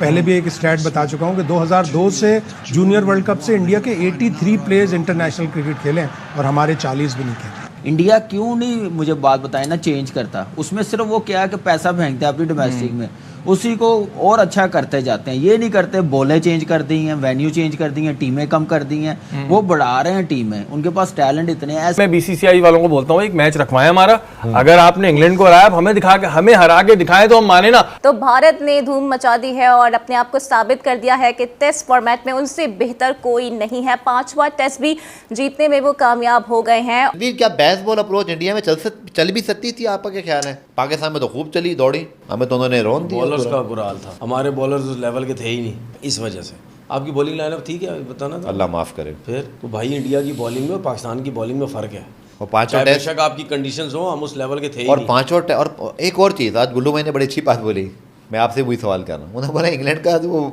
पहले भी एक स्टैट बता चुका हूँ कि 2002 से जूनियर वर्ल्ड कप से इंडिया के 83 प्लेयर्स इंटरनेशनल क्रिकेट खेले हैं और हमारे 40 भी नहीं खेले। इंडिया क्यों नहीं, मुझे बात बताए ना, चेंज करता? उसमें सिर्फ वो क्या है कि पैसा फेंकते हैं अपनी डोमेस्टिक में, उसी को और अच्छा करते जाते हैं। ये नहीं करते बॉलें चेंज कर दी हैं, वेन्यू चेंज कर दी हैं, टीमें कम कर दी हैं, वो बढ़ा रहे हैं टीमें, उनके पास टैलेंट इतने हैं। मैं बीसीसीआई वालों को बोलता हूँ एक मैच रखवाएं हमारा, अगर आपने इंग्लैंड को हराया हमें दिखा के, हमें हरा के दिखाएं तो हम माने ना। तो भारत ने धूम मचा दी है और अपने आप को साबित कर दिया है कि टेस्ट फॉर्मेट में उनसे बेहतर कोई नहीं है। 5वां टेस्ट भी जीतने में वो कामयाब हो गए हैं। क्या बेसबॉल अप्रोच इंडिया में चल भी सकती थी? आपका क्या ख्याल है? पाकिस्तान में तो खूब चली, दौड़ी, हमें तो उन्होंने रोन दिया। बॉलर्स का बुरा हाल था, हमारे बॉलर्स उस लेवल के थे ही नहीं, इस वजह से। आपकी बॉलिंग लाइनअप थी क्या, बताना था? अल्लाह माफ़ करे। फिर तो भाई इंडिया की बॉलिंग में और पाकिस्तान की बॉलिंग में फ़र्क है। और पांचों बेशक आपकी कंडीशंस हो, हम उस लेवल के थे ही और नहीं। और एक और चीज़, आज गुल्लू भाई ने बड़ी अच्छी बात बोली, मैं आपसे वही सवाल कर रहा हूँ। उन्होंने बोला इंग्लैंड का जो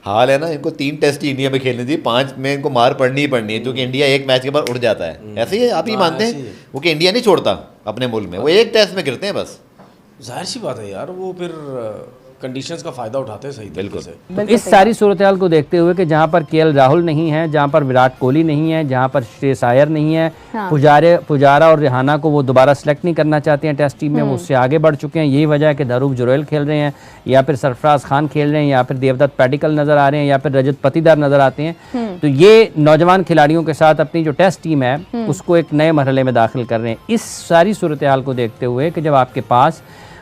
हाल है ना, इनको 3 टेस्ट ही इंडिया में खेलनी थी, 5 में इनको मार पड़नी ही पड़नी है, क्योंकि इंडिया एक मैच के बाद उड़ जाता है। ऐसे ही आप ही मानते हैं वो कि इंडिया नहीं छोड़ता अपने मुल्क में, वो एक टेस्ट में गिरते हैं बस। जाहिर सी बात है यार, वो फिर कंडीशंस का फ़ायदा उठाते हैं सही तरीके से। इस सारी सूरत हाल को देखते हुए कि जहाँ पर केएल राहुल नहीं है, जहाँ पर विराट कोहली नहीं है, जहाँ पर श्रेयस अय्यर नहीं है, पुजारा और रिहाना को वो दोबारा सेलेक्ट नहीं करना चाहते हैं टेस्ट टीम में, वो उससे आगे बढ़ चुके हैं। यही वजह है कि ध्रुव जुरैल खेल रहे हैं, या फिर सरफराज खान खेल रहे हैं, या फिर देवदत्त पैडिकल नज़र आ रहे हैं, या फिर रजत पटीदार नज़र आते हैं। तो ये नौजवान खिलाड़ियों के साथ अपनी जो टेस्ट टीम है उसको एक नए मरहले में दाखिल कर रहे हैं। इस सारी सूरत हाल को देखते हुए कि जब आपके पास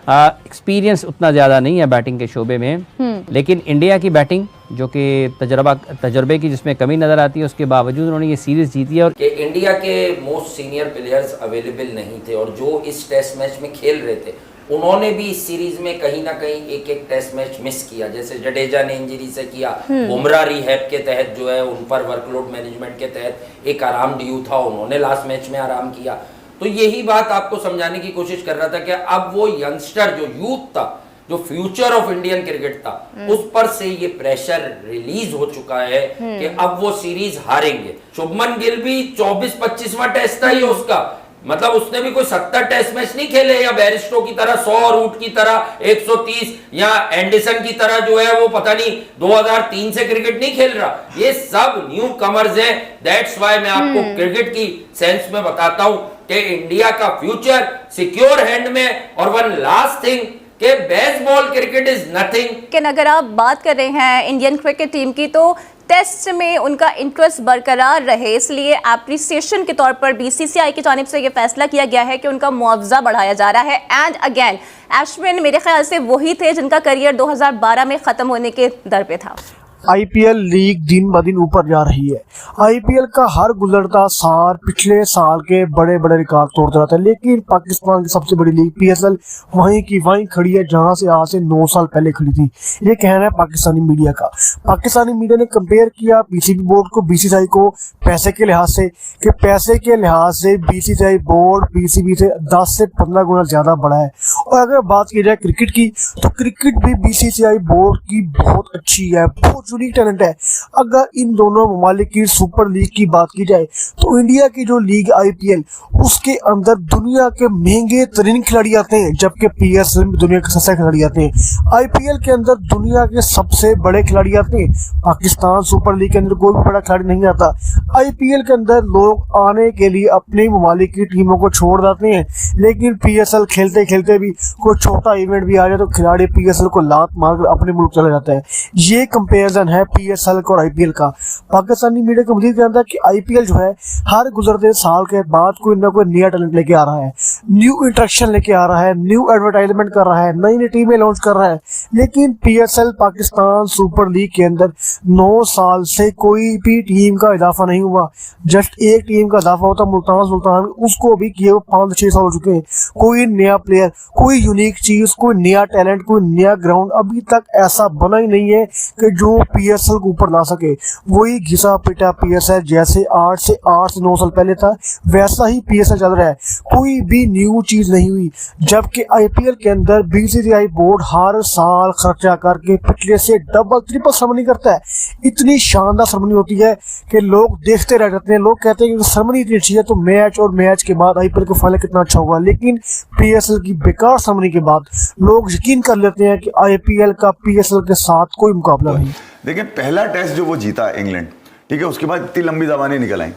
एक्सपीरियंस उतना ज़्यादा नहीं है बैटिंग के शोबे में, लेकिन इंडिया की बैटिंग जो कि तजर्बे की जिसमें कमी नज़र आती है, उसके बावजूद उन्होंने ये सीरीज़ जीती है। और कि इंडिया के मोस्ट सीनियर प्लेयर्स अवेलेबल नहीं थे और जो इस टेस्ट मैच में खेल रहे थे उन्होंने भी इस सीरीज में कहीं ना कहीं एक टेस्ट मैच मिस किया। जैसे जडेजा ने इंजरी से किया, बुमराह रिहैब के तहत जो है उन पर वर्कलोड मैनेजमेंट के तहत एक आराम ड्यू था, उन्होंने लास्ट मैच में आराम किया। तो यही बात आपको समझाने की कोशिश कर रहा था कि अब वो यंगस्टर जो यूथ था, जो फ्यूचर ऑफ इंडियन क्रिकेट था, उस पर से ये प्रेशर रिलीज हो चुका है कि अब वो सीरीज हारेंगे। शुभमन गिल भी 24-25वां टेस्ट था ये उसका, मतलब उसने भी कोई 70 टेस्ट मैच नहीं खेले, या बैरिस्टो की तरह 100 रूट की तरह 130, या एंडरसन की तरह जो है वो पता नहीं 2003 से क्रिकेट नहीं खेल रहा। ये सब न्यू कमर्स हैं। दैट्स वाई मैं आपको क्रिकेट की सेंस में बताता हूं कि इंडिया का फ्यूचर सिक्योर हैंड में। और वन लास्ट थिंग कि बेसबॉल क्रिकेट इज नथिंग। लेकिन अगर आप बात कर रहे हैं इंडियन क्रिकेट टीम की, तो टेस्ट में उनका इंटरेस्ट बरकरार रहे, इसलिए एप्रिसिएशन के तौर पर बीसीसीआई की जानिब से ये फैसला किया गया है कि उनका मुआवजा बढ़ाया जा रहा है। एंड अगेन अश्विन मेरे ख्याल से वही थे जिनका करियर 2012 में खत्म होने के दर पे था। आईपीएल लीग दिन ब दिन ऊपर जा रही है। आईपीएल का हर गुजरता साल पिछले साल के बड़े बड़े रिकॉर्ड तोड़ता रहता है, लेकिन पाकिस्तान की सबसे बड़ी लीग पीएसएल वहीं की वहीं खड़ी है जहां से आज से 9 साल पहले खड़ी थी। ये कहना है पाकिस्तानी मीडिया का। पाकिस्तानी मीडिया ने कंपेयर किया पीसीबी बोर्ड को बीसीसीआई को पैसे के लिहाज से, कि पैसे के लिहाज से बीसीसीआई बोर्ड पीसीबी से 10 से 15 गुना ज्यादा बड़ा है। और अगर बात की जाए क्रिकेट की, तो क्रिकेट भी बीसीसीआई बोर्ड की बहुत अच्छी है, बहुत यूनिक टैलेंट है। अगर इन दोनों ममालिक की सुपर लीग की बात की जाए तो इंडिया की जो लीग आईपीएल, उसके अंदर दुनिया के महंगे तरीन खिलाड़ी आते हैं, जबकि पीएसएल में दुनिया के सस्ते खिलाड़ी आते हैं। आईपीएल के अंदर दुनिया के सबसे बड़े खिलाड़ी आते हैं, पाकिस्तान सुपर लीग के अंदर कोई भी बड़ा खिलाड़ी नहीं आता। आईपीएल के अंदर लोग आने के लिए अपने ममालिक की टीमों को छोड़ देते हैं, लेकिन पीएसएल खेलते खेलते भी कोई छोटा इवेंट भी आ जाए तो खिलाड़ी पीएसएल को लात मारकर अपने मुल्क चला जाता है। ये कंपेरिजन है पीएसएल का और आईपीएल का। पाकिस्तानी मीडिया को मजीद कहता है कि आईपीएल जो है हर गुजरते साल के बाद कोई ना कोई नया टैलेंट लेके आ रहा है, न्यू इंट्रैक्शन लेके आ रहा है, न्यू एडवर्टाइजमेंट कर रहा है, नई नई टीमें लॉन्च कर रहा है। लेकिन पीएसएल पाकिस्तान सुपर लीग के अंदर 9 साल से कोई भी टीम का इजाफा नहीं हुआ। जस्ट एक टीम का इजाफा होता मुल्तान सुल्तान, उसको भी किए 5-6 साल हो चुके हैं। कोई नया प्लेयर, कोई यूनिक चीज, कोई नया टैलेंट, कोई नया ग्राउंड अभी तक ऐसा बना ही नहीं है कि जो पीएसएल को ऊपर ला सके। वही घिसा पिटा पीएसएल जैसे 8 से 9 साल पहले था वैसा ही पीएसएल चल रहा है, कोई भी न्यू चीज नहीं हुई। जबकि आईपीएल के अंदर बीसीसीआई बोर्ड हर साल खर्चा करके पिछले से डबल ट्रिपल सेरेमनी करता है। इतनी शानदार सेरेमनी होती है कि लोग देखते रह जाते हैं। लोग कहते हैं कि सेरेमनी इतनी अच्छी है तो मैच और मैच के बाद आईपीएल का फाइनल कितना अच्छा होगा, लेकिन पीएसएल की बेकार सेरेमनी के बाद लोग यकीन कर लेते हैं कि आईपीएल का पीएसएल के साथ कोई मुकाबला नहीं। देखिए पहला टेस्ट जो वो जीता इंग्लैंड, ठीक है, उसके बाद इतनी लंबी जबानें निकल आई,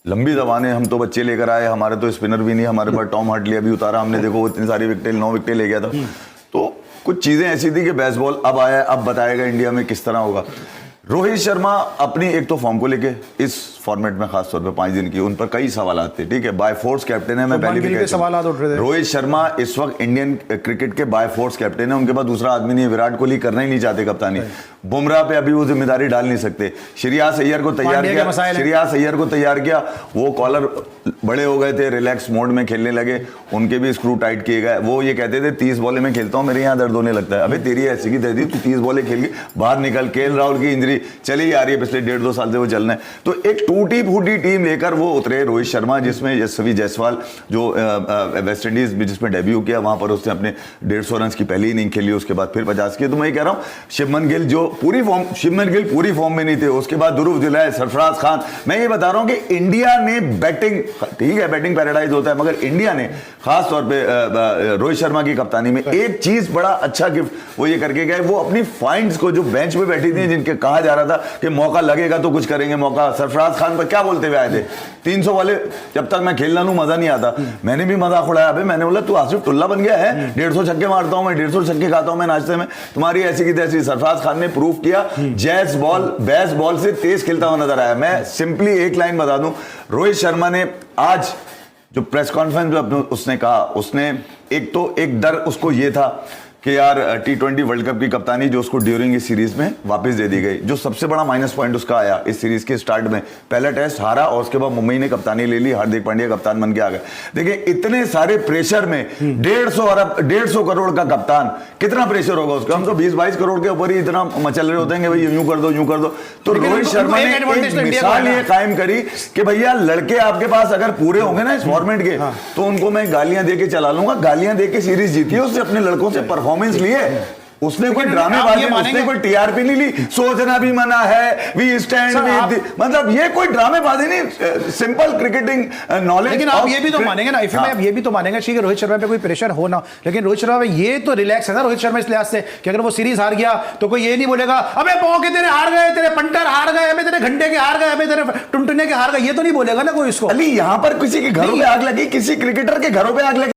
लंबी जबानें। हम तो बच्चे लेकर आए, हमारे तो स्पिनर भी नहीं, हमारे पास टॉम हार्टली अभी उतारा हमने, देखो वो इतनी सारी विकेटें 9 विकेटें ले गया था। तो कुछ चीजें ऐसी थी कि बेसबॉल अब आया, अब बताएगा इंडिया में किस तरह होगा। रोहित शर्मा अपनी एक तो फॉर्म को लेके इस फॉर्मेट में खास तौर पे 5 दिन की उन पर कई सवाल थे, ठीक है, बाय फोर्स कैप्टन है। मैं पहले भी कह चुका हूं रोहित शर्मा इस वक्त इंडियन क्रिकेट के बाय फोर्स कैप्टन है, उनके पास दूसरा आदमी नहीं है। विराट कोहली करना ही नहीं चाहते कप्तानी, बुमराह पे अभी वो जिम्मेदारी डाल नहीं सकते। श्रेयस अय्यर को तैयार किया, वो कॉलर बड़े हो गए थे, रिलैक्स मोड में खेलने लगे, उनके भी स्क्रू टाइट किए गए। वो ये कहते थे 30 बॉलें में खेलता हूँ, मेरे यहाँ दर्द होने लगता है। अबे तेरी ऐसी की तैसी, तू 30 बॉलें खेल के बाहर निकल। केएल राहुल की इंजरी चली आ रही है, पिछले 1.5-2 साल से वो चलना है। तो एक टूटी फूटी टीम लेकर वो उतरे रोहित शर्मा, जिसमें यशस्वी जायसवाल जो वेस्ट इंडीज में जिसमें डेब्यू किया, वहां पर उसने अपने 150 रन की पहली इनिंग खेली, उसके बाद फिर 50 की। तो मैं ये कह रहा हूँ शुभमन गिल पूरी फॉर्म में नहीं थे, उसके बाद ध्रुव जुलैल, सरफराज खान। मैं ये बता रहा हूं कि इंडिया ने बैटिंग, ठीक है बैटिंग पैराडाइज होता है, मगर इंडिया ने खास तौर पे रोहित शर्मा की कप्तानी में एक चीज बड़ा अच्छा गिफ्ट वो ये करके गए, वो अपनी फाइंड्स को जो बेंच पे बैठी थी, जिनके कहा जा रहा था कि मौका लगेगा तो कुछ करेंगे, मौका सरफराज खान पर क्या बोलते हुए आए थे, 300 वाले जब तक मैं खेलना लूं मजा नहीं आता। मैंने भी मजाक उड़ाया, अबे मैंने बोला तू आसिफ टुल्ला बन गया है, 150 छक्के मारता हूं मैं, 150 छक्के खाता हूं मैं नाश्ते में, तुम्हारी ऐसी की तैसी। सरफराज खान ने प्रूव किया, बेस बॉल से तेज खेलता हुआ नजर आया। मैं सिंपली एक लाइन बता दूं, रोहित शर्मा ने आज जो प्रेस कॉन्फ्रेंस में उसने कहा, उसने एक डर उसको ये था कि यार T20 वर्ल्ड कप की कप्तानी जो उसको ड्यूरिंग इस सीरीज में वापस दे दी गई, जो सबसे बड़ा माइनस पॉइंट उसका आया इस सीरीज के स्टार्ट में। पहला टेस्ट हारा और उसके बाद मुंबई ने कप्तानी ले ली, हार्दिक पांड्या कप्तान बन के आ गए। देखिए इतने सारे प्रेशर में 150 करोड़ का कप्तान, कितना प्रेशर होगा उसका। हम तो 20-22 करोड़ के ऊपर ही इतना मचल रहे होते हैं कि भाई यूं कर दो। तो रोहित शर्मा ने एक मिसाल ये कायम करी कि भैया लड़के आपके पास अगर पूरे होंगे ना इस फॉर्मेट के, तो उनको मैं गालियां दे के चला लूंगा। गालियां दे के सीरीज जीती है उसने, अपने लड़कों से परफॉर्मेंस लिए, उसने कोई ड्रामेबाजी, उसने कोई टीआरपी नहीं ली। सोचना भी मना है, वी स्टैंड विद, मतलब ये कोई ड्रामेबाजी नहीं, सिंपल क्रिकेटिंग नॉलेज। लेकिन आप ये भी तो मानेंगे ना, इफ आप ये भी तो मानेंगे कि रोहित शर्मा पे कोई प्रेशर हो ना, लेकिन रोहित शर्मा ये तो रिलैक्स है ना रोहित शर्मा इस लिहाज से कि अगर वो सीरीज हार गया तो कोई ये नहीं बोलेगा अबे पौके तेरे हार गए, तेरे पंटर हार गए, अबे तेरे घंटे के हार गए, अबे तेरे टुनटुने के हार गए, ये तो नहीं बोलेगा ना कोई इसको। अली यहाँ पर किसी के घरों पे आग लगी, किसी क्रिकेटर के घरों पे आग लगी।